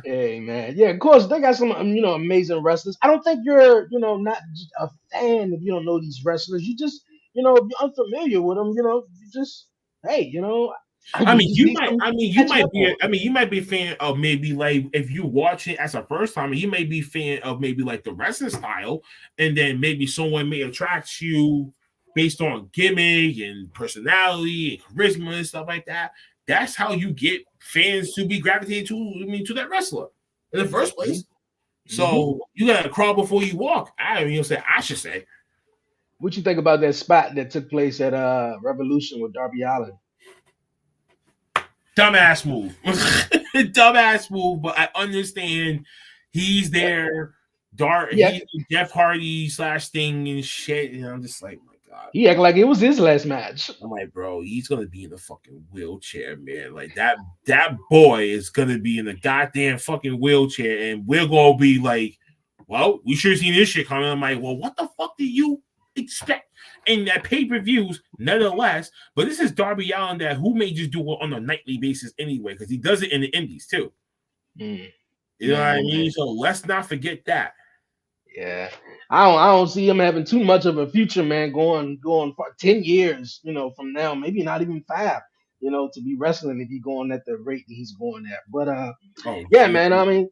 hey, man. Yeah, of course they got some amazing wrestlers. I don't think you're not just a fan if you don't know these wrestlers. You just if you're unfamiliar with them, you just hey, I you mean, just you need might. some I mean, you catching might up be. on. You might be a fan of maybe like if you watch it as a first time, you may be a fan of maybe like the wrestling style, and then maybe someone may attract you based on gimmick and personality and charisma and stuff like that. That's how you get fans to be gravitated to that wrestler in the first place. Hmm. So you gotta crawl before you walk. I should say. What you think about that spot that took place at Revolution with Darby Allin? Dumbass move. Dumbass move, but I understand he's there. Yeah, He's Jeff Hardy slash Sting and shit. And I'm just like, my God. he acted like it was his last match. I'm like, bro, he's gonna be in the fucking wheelchair, man. Like that boy is gonna be in the goddamn fucking wheelchair, and we're gonna be like, well, we should have seen this shit coming. I'm like, well, what the fuck do you expect in that pay-per-views, nonetheless? But this is Darby Allin that who may just do it on a nightly basis anyway, because he does it in the indies too. Mm, You know what I man, mean? So let's not forget that. yeah, I don't see him having too much of a future, man. Going for 10 years, from now, maybe not even 5. To be wrestling if he's going at the rate that he's going at. But Oh, yeah, gee. man. I mean,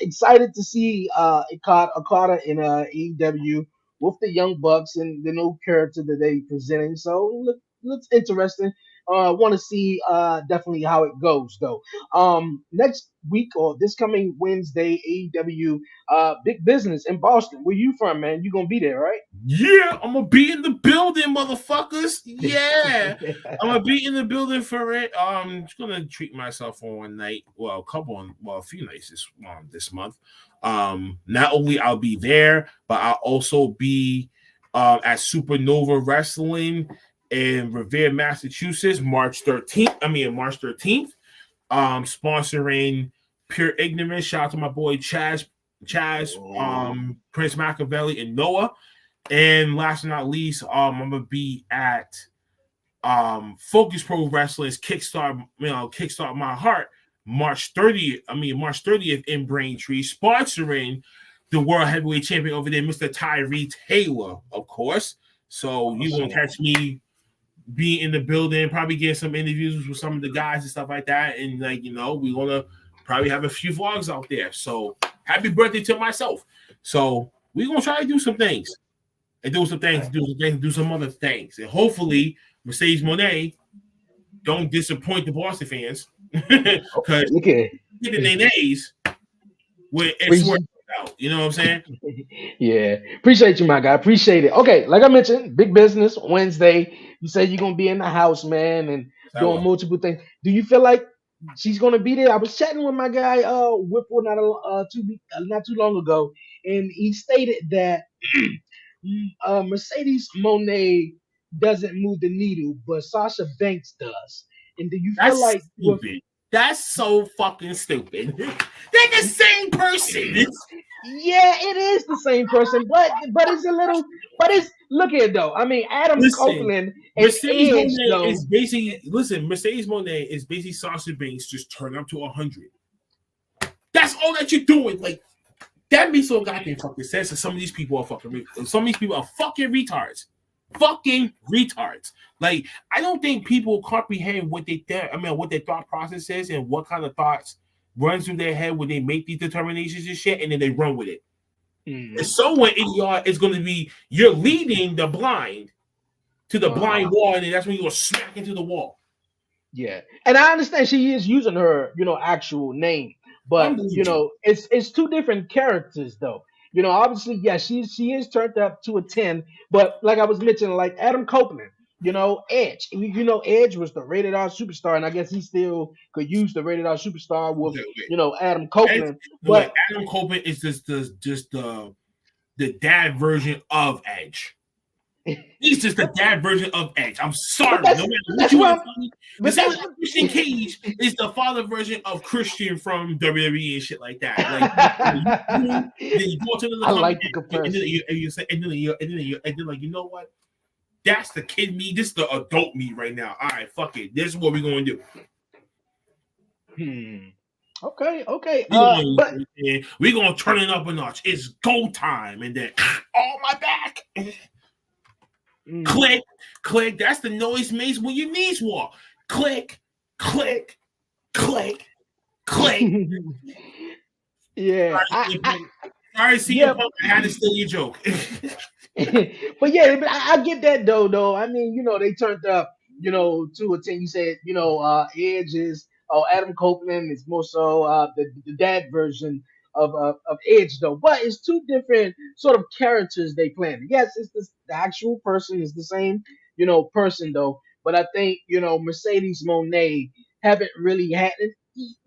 excited to see Okada in AEW with the Young Bucks and the new character that they presenting. So looks interesting. Want to see definitely how it goes though. Next week or this coming Wednesday, AEW Big Business in Boston. Where you from, man? You gonna be there, right? Yeah, I'm gonna be in the building, motherfuckers. Yeah, I'm gonna be in the building for it. Just gonna treat myself on one night. Well, a few nights this month. Not only I'll be there, but I'll also be at Supernova Wrestling in Revere, Massachusetts, March 13th. Sponsoring Pure Ignorance. Shout out to my boy Chaz, Oh, Prince Machiavelli, and Noah. And last but not least, I'm gonna be at Focus Pro Wrestling's Kickstart My Heart, March 30th. March 30th in Braintree, sponsoring the World Heavyweight Champion over there, Mr. Tyree Taylor, of course. So you gonna awesome. catch me be in the building, probably get some interviews with some of the guys and stuff like that. And we're gonna probably have a few vlogs out there. So happy birthday to myself. So we're gonna try to do some things and do some other things. And hopefully Mercedes Monet don't disappoint the Boston fans. Oh, Because look at hitting their nays when it's worked appreciate. out. You know what I'm saying? Yeah, appreciate you, my guy. Appreciate it. Okay, like I mentioned, Big Business Wednesday. You said you're gonna be in the house, man, and doing So, multiple things. Do you feel like she's gonna be there? I was chatting with my guy Whipple not too long ago, and he stated that Mercedes Monet doesn't move the needle, but Sasha Banks does. And do you feel that's like with stupid. That's so fucking stupid. They're the same person. Yeah, it is the same person, but it's a little, but it's look at it though. I mean, Adam Listen, Copeland and Mercedes Edge Monet though. is basically Mercedes Monet is basically Sasha Banks just turn up to 100. That's all that you're doing. Like that makes so goddamn fucking sense. That some of these people are fucking retards. Fucking retards. Like I don't think people comprehend what what their thought process is and what kind of thoughts runs through their head when they make these determinations and shit, and then they run with it. And somewhere in y'all is going to be you're leading the blind to the blind wall, and then that's when you go smack into the wall. Yeah, and I understand she is using her, actual name, but it's two different characters though. Obviously, yes, she is turned up to a 10, but like I was mentioning, like Adam Copeland, Edge, Edge was the rated R superstar, and I guess he still could use the rated R superstar with, Adam Copeland. But Adam Copeland is just the dad version of Edge. He's just the dad version of Edge. I'm sorry. No matter what you want to the same like Christian Cage is the father version of Christian from WWE and shit like that. Like you go to the I like the comparison. And then like, you know what? That's the kid me. This is the adult me right now. All right, fuck it. This is what we're gonna do. Okay. But we're gonna turn it up a notch. It's go time, and then my back. Click, click. That's the noise makes when your knees walk. Click, click, click, click. Yeah. Sorry, CM Punk. I had to steal your joke. But yeah, I get that though. I mean, they turned up, to a 10. You said, Edge is Adam Copeland is more so the dad version of Edge though. But it's two different sort of characters they playing. Yes, it's the actual person is the same, person though. But I think, Mercedes Monet haven't really had it.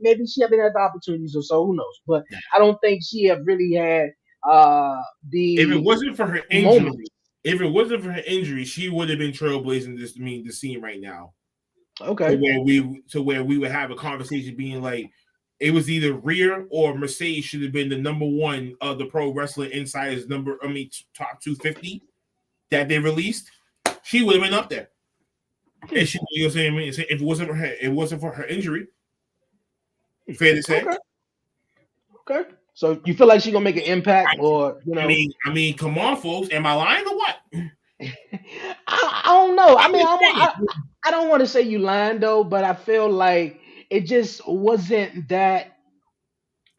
Maybe she haven't had the opportunities or so, who knows? But I don't think she have really had the if it wasn't for her injury, she would have been trailblazing the scene right now. Okay. To where we would have a conversation being like, it was either Rhea or Mercedes should have been the number one of the Pro Wrestling Insiders top 250 that they released. She would have been up there. And she, you know what I'm saying? If it wasn't for her injury. Fair to say. Okay. So you feel like she's gonna make an impact, or I mean, come on, folks. Am I lying or what? I don't know. I mean, I don't want to say you lying though, but I feel like it just wasn't that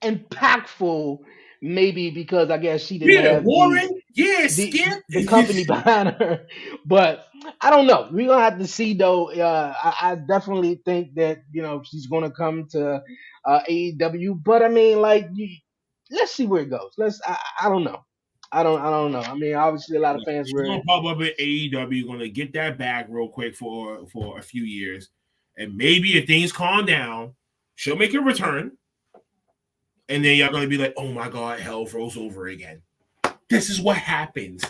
impactful. Maybe because I guess she didn't have the company behind her. But I don't know. We're gonna have to see though. I definitely think that she's gonna come to AEW. But I mean, like, let's see where it goes. I don't know. I don't know. I mean, obviously, a lot of fans were gonna pop up at AEW, gonna get that bag real quick for a few years, and maybe if things calm down, she'll make a return, and then y'all gonna be like, "Oh my God, hell froze over again." This is what happens.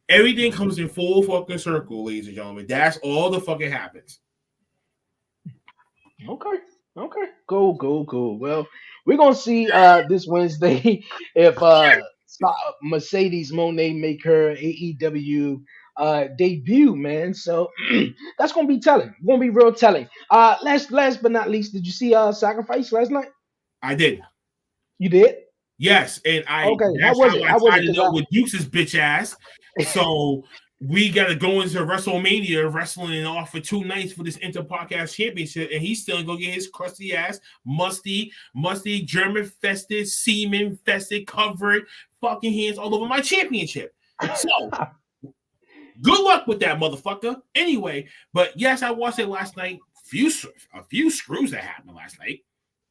Everything comes in full fucking circle, ladies and gentlemen. That's all the fucking happens. Okay. Cool. Well, we're gonna see this Wednesday if Mercedes Monet make her AEW debut, man. So that's gonna be telling. Gonna be real telling. Last but not least, did you see Sacrifice last night? I did. You did? Yes, and how was it? I tied it up with Duke's bitch ass. So we got to go into WrestleMania, wrestling off for 2 nights for this Inter Podcast Championship, and he's still gonna get his crusty ass, musty, German fested, semen fested, covered, fucking hands all over my championship. So good luck with that, motherfucker. Anyway, but yes, I watched it last night. A few screws that happened last night.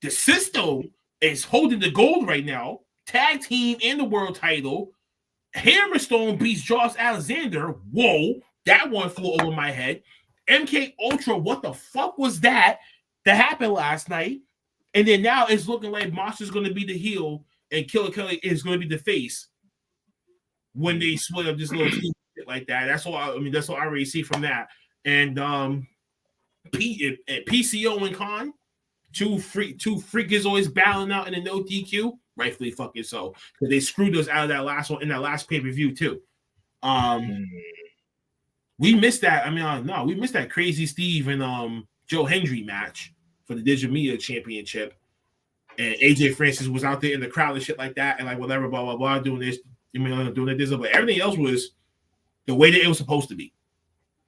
The system is holding the gold right now. Tag team and the world title. Hammerstone beats Josh Alexander. Whoa, that one flew over my head. MK Ultra, what the fuck was that happened last night? And then now it's looking like Monster's going to be the heel and Killer Kelly is going to be the face when they split up this little team like that. That's all. That's what I already see from that. And PCO and Khan, two freak is always battling out in a no DQ, rightfully fucking so, because they screwed us out of that last one in that last pay-per-view too. We missed that. I mean, no, we missed that Crazy Steve and Joe Hendry match for the Digital Media Championship. And AJ Francis was out there in the crowd and shit like that, and like whatever, blah blah blah, doing this, doing this, but everything else was the way that it was supposed to be.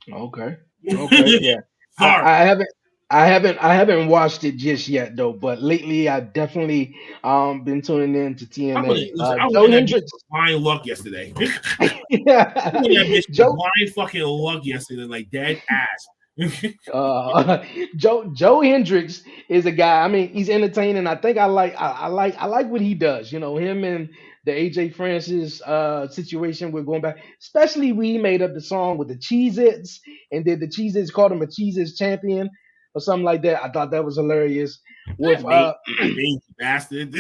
Okay, yeah. I haven't watched it just yet though, but lately I've definitely been tuning in to TNA. I Joe Hendricks blind luck yesterday. Joe blind fucking luck yesterday, like dead ass. Joe Hendricks is a guy. I mean, he's entertaining. I think I like what he does. You know, him and the AJ Francis situation. We're going back, especially when he made up the song with the Cheez-Its, and did the Cheez-Its called him a Cheez-Its champion or something like that. I thought that was hilarious. With bastard.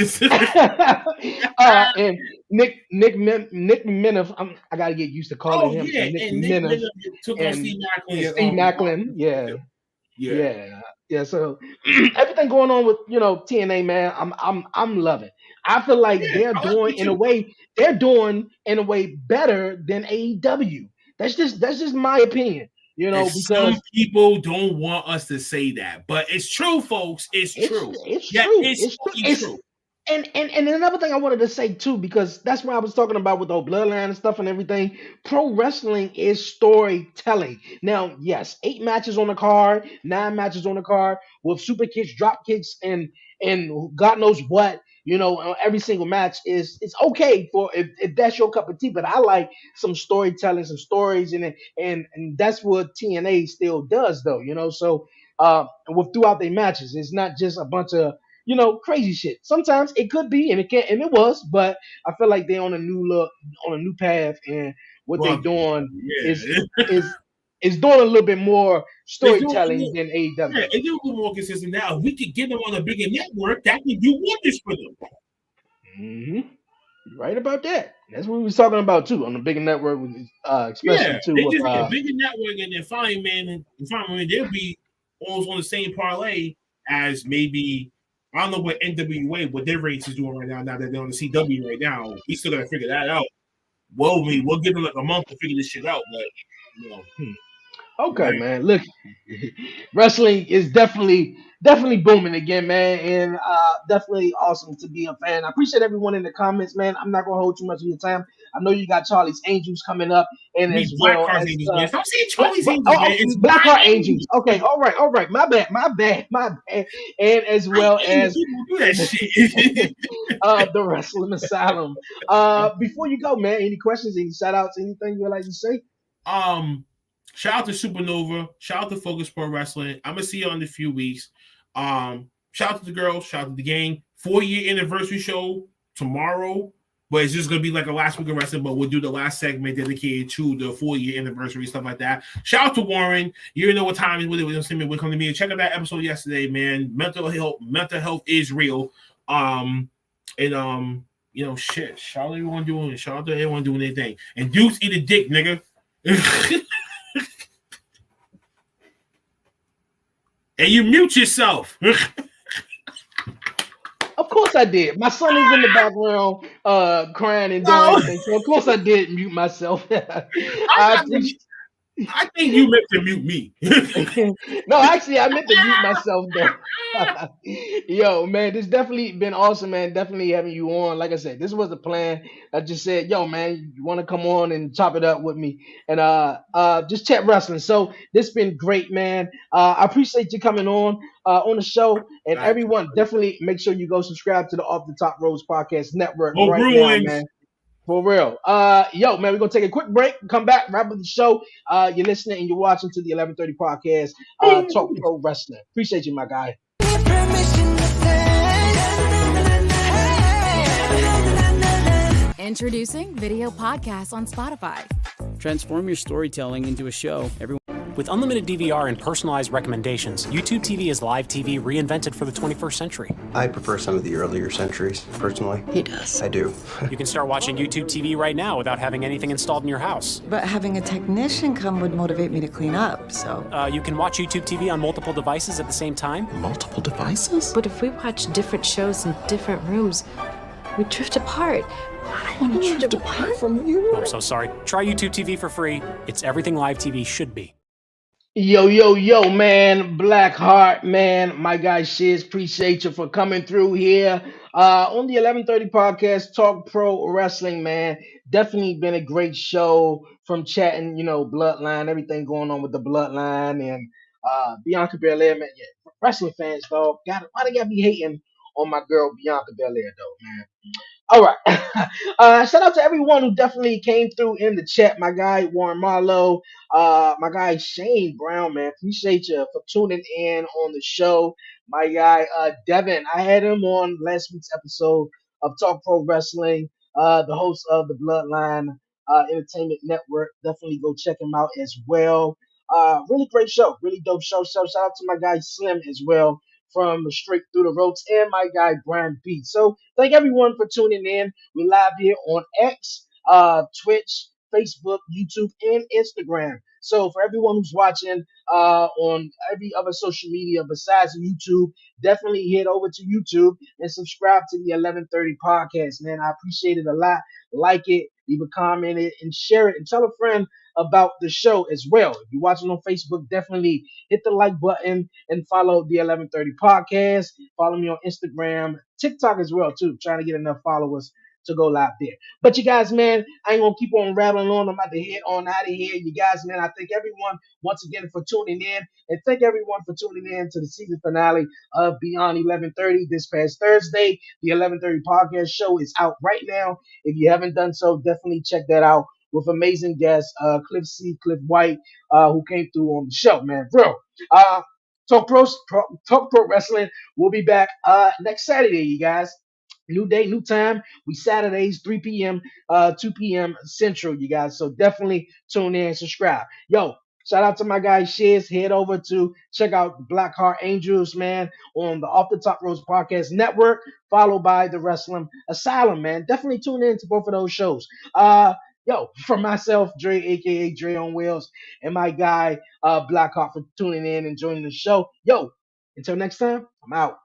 And Nick Minoff. I gotta get used to calling him Nick Minoff. Took on Steve Macklin. Yeah. So everything going on with TNA, man, I'm loving. I feel like they're doing in a way better than AEW. That's just my opinion. Because some people don't want us to say that, but it's true, folks. It's true. It's true. And another thing I wanted to say too, because that's what I was talking about with the Bloodline and stuff and everything. Pro wrestling is storytelling. Now, yes, 8 matches on the card, 9 matches on the card with super kicks, drop kicks, and God knows what. Every single match it's okay for if that's your cup of tea. But I like some storytelling, some stories, and that's what TNA still does, though. So with throughout their matches, it's not just a bunch of crazy shit. Sometimes it could be, and it was, but I feel like they're on a new look, on a new path, and what they're doing is doing a little bit more storytelling than AEW. Yeah, and they're a little more consistent now. If we could get them on a bigger network, that could do wonders for them. You're right about that. That's what we was talking about too on the bigger network, especially too. They just get a bigger network, and then finally, they'll be almost on the same parlay as maybe. I don't know what NWA, what their rates is doing right now. Now that they're on the CW right now, we still gotta figure that out. We'll give them like a month to figure this shit out, but Okay, man. Look, wrestling is definitely booming again, man, and definitely awesome to be a fan. I appreciate everyone in the comments, man. I'm not gonna hold too much of your time. I know you got Charlie's Angels coming up, and as well as I'm saying Charlie's Angels, man. It's Black Heart Angels. Okay, all right. My bad. And as well as do that shit. the Wrestling Asylum. Before you go, man, any questions, any shout outs, anything you'd like to say? Shout out to Supernova. Shout out to Focus Pro Wrestling. I'm gonna see you in a few weeks. Shout out to the girls. Shout out to the gang. 4-year anniversary show tomorrow, but it's just gonna be like a last week of wrestling. But we'll do the last segment dedicated to the 4-year anniversary, stuff like that. Shout out to Warren. You know what time is with it. When come to me, check out that episode yesterday, man. Mental health is real. Shit. Shout out to everyone doing it. Shout out to everyone doing their thing. And Deuce eat a dick, nigga. And you mute yourself. Of course I did. My son is in the background crying and doing everything. So of course I did mute myself. I think you meant to mute me. No, actually, I meant to mute myself though. Yo, man, this definitely been awesome, man. Definitely having you on. Like I said, this was the plan. I just said, yo, man, you want to come on and chop it up with me and just chat wrestling. So this been great, man. I appreciate you coming on the show, and everyone definitely make sure you go subscribe to the Off the Top Roads Podcast Network now, man. For real. Yo, man, we're going to take a quick break, come back, wrap up the show. You're listening and you're watching to the 1130 Podcast, Talk Pro Wrestling. Appreciate you, my guy. Introducing video podcasts on Spotify. Transform your storytelling into a show everyone With unlimited DVR and personalized recommendations, YouTube TV is live TV reinvented for the 21st century. I prefer some of the earlier centuries, personally. He does. I do. You can start watching YouTube TV right now without having anything installed in your house. But having a technician come would motivate me to clean up, so... You can watch YouTube TV on multiple devices at the same time. Multiple devices? But if we watch different shows in different rooms, we drift apart. I don't want to drift apart from you. I'm so sorry. Try YouTube TV for free. It's everything live TV should be. Yo, man, Blackheart, man, my guy Shiz, appreciate you for coming through here. On the 11:30 podcast, Talk Pro Wrestling, man. Definitely been a great show from chatting, Bloodline, everything going on with the Bloodline and Bianca Belair, man. Yeah, wrestling fans, dog. Why they gotta be hating on my girl Bianca Belair, though, man? All right. Shout out to everyone who definitely came through in the chat. My guy Warren Marlowe, my guy Shane Brown, man. Appreciate you for tuning in on the show. My guy Devin, I had him on last week's episode of Talk Pro Wrestling, the host of the Bloodline Entertainment Network. Definitely go check him out as well. Really great show, really dope show. So shout out to my guy Slim as well from Straight Through the Ropes and my guy Brian B. So thank everyone for tuning in. We live here on X, Twitch, Facebook, YouTube, and Instagram. So for everyone who's watching on every other social media besides YouTube, definitely head over to YouTube and subscribe to the 11:30 podcast, man. I appreciate it a lot. Like it, leave a comment, and share it, and tell a friend about the show as well. If you're watching on Facebook, definitely hit the like button and follow the 11:30 podcast. Follow me on Instagram, TikTok as well too. Trying to get enough followers to go live there. But you guys, man, I ain't gonna keep on rattling on. I'm about to head on out of here. You guys, man, I thank everyone once again for tuning in, and thank everyone for tuning in to the season finale of Beyond 11:30 this past Thursday. The 11:30 podcast show is out right now. If you haven't done so, definitely check that out with amazing guests, Cliff White, who came through on the show, man. Bro, Talk Pro Wrestling. We'll be back next Saturday, you guys. New day, new time. We Saturdays, 3 p.m., 2 p.m. Central, you guys. So definitely tune in and subscribe. Yo, shout out to my guy Shiz. Head over to check out Blackheart Angels, man, on the Off the Top Ropes Podcast Network, followed by the Wrestling Asylum, man. Definitely tune in to both of those shows. Yo, for myself, Dre, aka Dre on Wheels, and my guy Blackheart for tuning in and joining the show. Yo, until next time, I'm out.